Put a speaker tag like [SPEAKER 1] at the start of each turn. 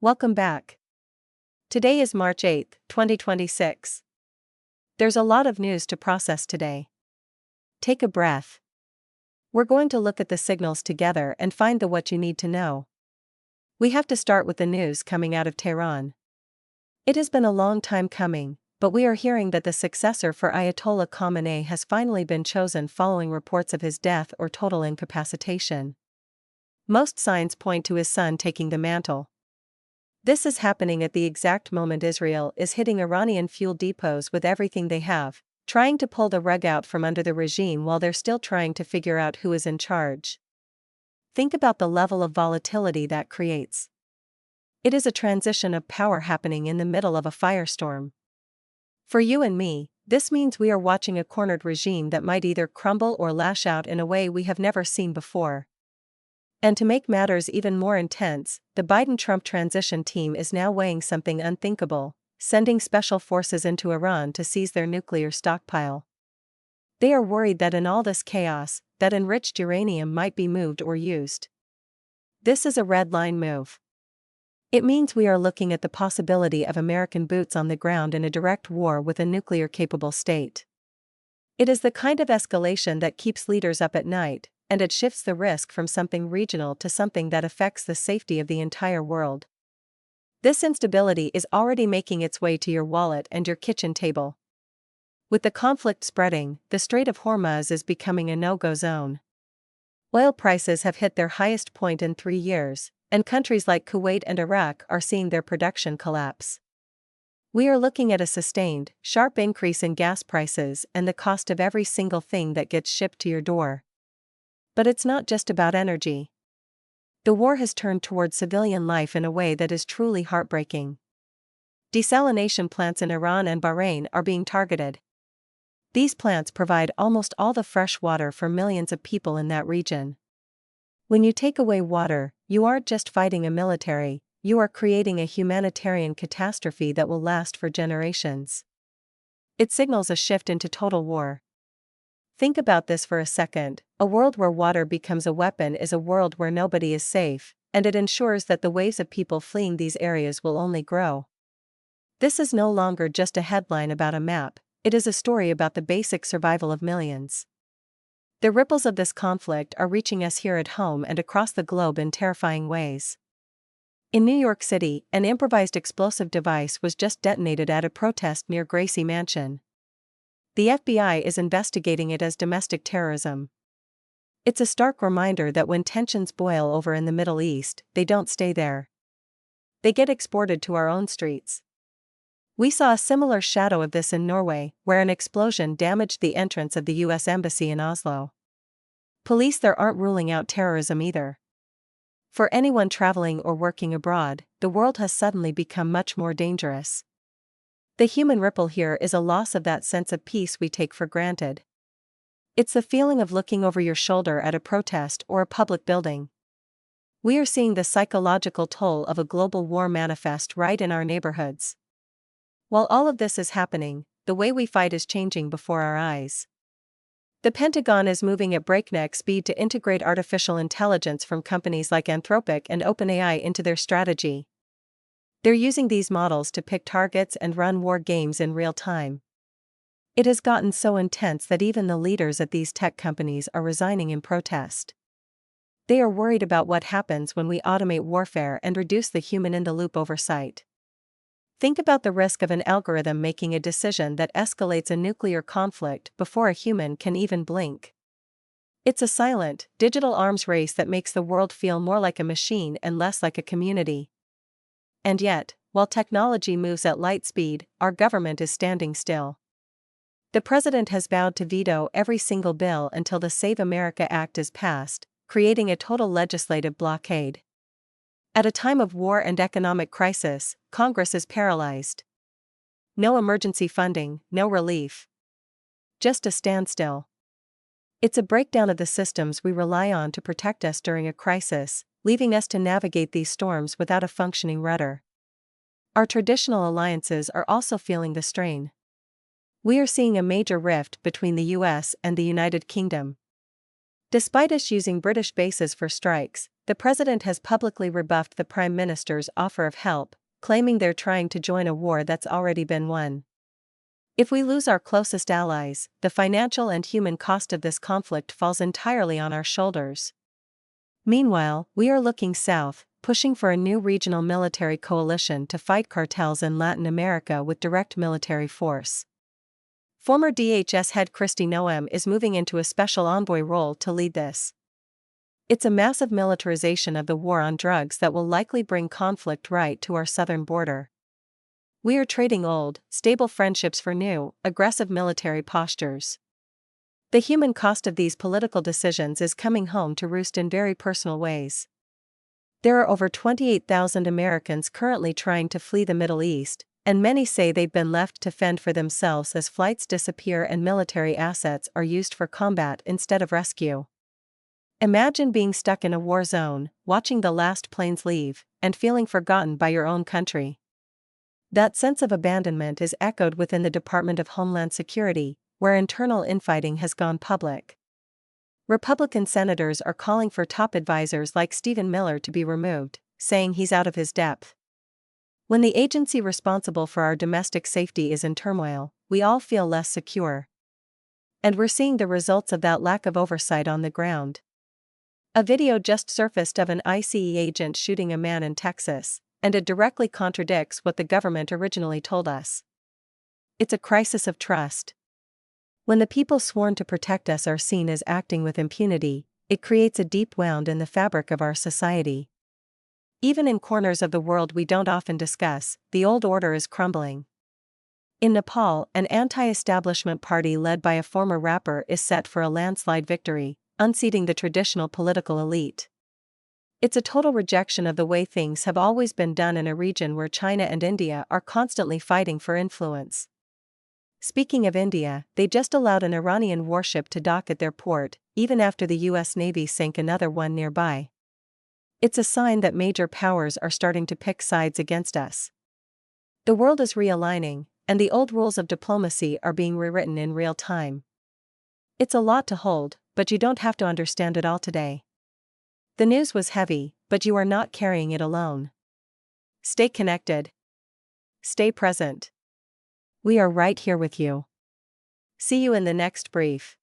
[SPEAKER 1] Welcome back. Today is March 8, 2026. There's a lot of news to process today. Take a breath. We're going to look at the signals together and find the what you need to know. We have to start with the news coming out of Tehran. It has been a long time coming, but we are hearing that the successor for Ayatollah Khamenei has finally been chosen following reports of his death or total incapacitation. Most signs point to his son taking the mantle. This is happening at the exact moment Israel is hitting Iranian fuel depots with everything they have, trying to pull the rug out from under the regime while they're still trying to figure out who is in charge. Think about the level of volatility that creates. It is a transition of power happening in the middle of a firestorm. For you and me, this means we are watching a cornered regime that might either crumble or lash out in a way we have never seen before. And to make matters even more intense, the Biden-Trump transition team is now weighing something unthinkable, sending special forces into Iran to seize their nuclear stockpile. They are worried that in all this chaos, that enriched uranium might be moved or used. This is a red line move. It means we are looking at the possibility of American boots on the ground in a direct war with a nuclear-capable state. It is the kind of escalation that keeps leaders up at night, and it shifts the risk from something regional to something that affects the safety of the entire world. This instability is already making its way to your wallet and your kitchen table. With the conflict spreading, the Strait of Hormuz is becoming a no-go zone. Oil prices have hit their highest point in 3 years, and countries like Kuwait and Iraq are seeing their production collapse. We are looking at a sustained, sharp increase in gas prices and the cost of every single thing that gets shipped to your door. But it's not just about energy. The war has turned toward civilian life in a way that is truly heartbreaking. Desalination plants in Iran and Bahrain are being targeted. These plants provide almost all the fresh water for millions of people in that region. When you take away water, you aren't just fighting a military, you are creating a humanitarian catastrophe that will last for generations. It signals a shift into total war. Think about this for a second. A world where water becomes a weapon is a world where nobody is safe, and it ensures that the waves of people fleeing these areas will only grow. This is no longer just a headline about a map, it is a story about the basic survival of millions. The ripples of this conflict are reaching us here at home and across the globe in terrifying ways. In New York City, an improvised explosive device was just detonated at a protest near Gracie Mansion. The FBI is investigating it as domestic terrorism. It's a stark reminder that when tensions boil over in the Middle East, they don't stay there. They get exported to our own streets. We saw a similar shadow of this in Norway, where an explosion damaged the entrance of the U.S. Embassy in Oslo. Police there aren't ruling out terrorism either. For anyone traveling or working abroad, the world has suddenly become much more dangerous. The human ripple here is a loss of that sense of peace we take for granted. It's the feeling of looking over your shoulder at a protest or a public building. We are seeing the psychological toll of a global war manifest right in our neighborhoods. While all of this is happening, the way we fight is changing before our eyes. The Pentagon is moving at breakneck speed to integrate artificial intelligence from companies like Anthropic and OpenAI into their strategy. They're using these models to pick targets and run war games in real time. It has gotten so intense that even the leaders at these tech companies are resigning in protest. They are worried about what happens when we automate warfare and reduce the human-in-the-loop oversight. Think about the risk of an algorithm making a decision that escalates a nuclear conflict before a human can even blink. It's a silent, digital arms race that makes the world feel more like a machine and less like a community. And yet, while technology moves at light speed, our government is standing still. The president has vowed to veto every single bill until the Save America Act is passed, creating a total legislative blockade. At a time of war and economic crisis, Congress is paralyzed. No emergency funding, no relief. Just a standstill. It's a breakdown of the systems we rely on to protect us during a crisis, leaving us to navigate these storms without a functioning rudder. Our traditional alliances are also feeling the strain. We are seeing a major rift between the US and the United Kingdom. Despite us using British bases for strikes, The president has publicly rebuffed the prime minister's offer of help, claiming they're trying to join a war that's already been won. If we lose our closest allies, the financial and human cost of this conflict falls entirely on our shoulders. Meanwhile, we are looking south, pushing for a new regional military coalition to fight cartels in Latin America with direct military force. Former DHS head Kristi Noem is moving into a special envoy role to lead this. It's a massive militarization of the war on drugs that will likely bring conflict right to our southern border. We are trading old, stable friendships for new, aggressive military postures. The human cost of these political decisions is coming home to roost in very personal ways. There are over 28,000 Americans currently trying to flee the Middle East, and many say they've been left to fend for themselves as flights disappear and military assets are used for combat instead of rescue. Imagine being stuck in a war zone, watching the last planes leave, and feeling forgotten by your own country. That sense of abandonment is echoed within the Department of Homeland Security, where internal infighting has gone public. Republican senators are calling for top advisors like Stephen Miller to be removed, saying he's out of his depth. When the agency responsible for our domestic safety is in turmoil, we all feel less secure. And we're seeing the results of that lack of oversight on the ground. A video just surfaced of an ICE agent shooting a man in Texas, and it directly contradicts what the government originally told us. It's a crisis of trust. When the people sworn to protect us are seen as acting with impunity, it creates a deep wound in the fabric of our society. Even in corners of the world we don't often discuss, the old order is crumbling. In Nepal, an anti-establishment party led by a former rapper is set for a landslide victory, unseating the traditional political elite. It's a total rejection of the way things have always been done in a region where China and India are constantly fighting for influence. Speaking of India, they just allowed an Iranian warship to dock at their port, even after the US Navy sank another one nearby. It's a sign that major powers are starting to pick sides against us. The world is realigning, and the old rules of diplomacy are being rewritten in real time. It's a lot to hold, but you don't have to understand it all today. The news was heavy, but you are not carrying it alone. Stay connected. Stay present. We are right here with you. See you in the next brief.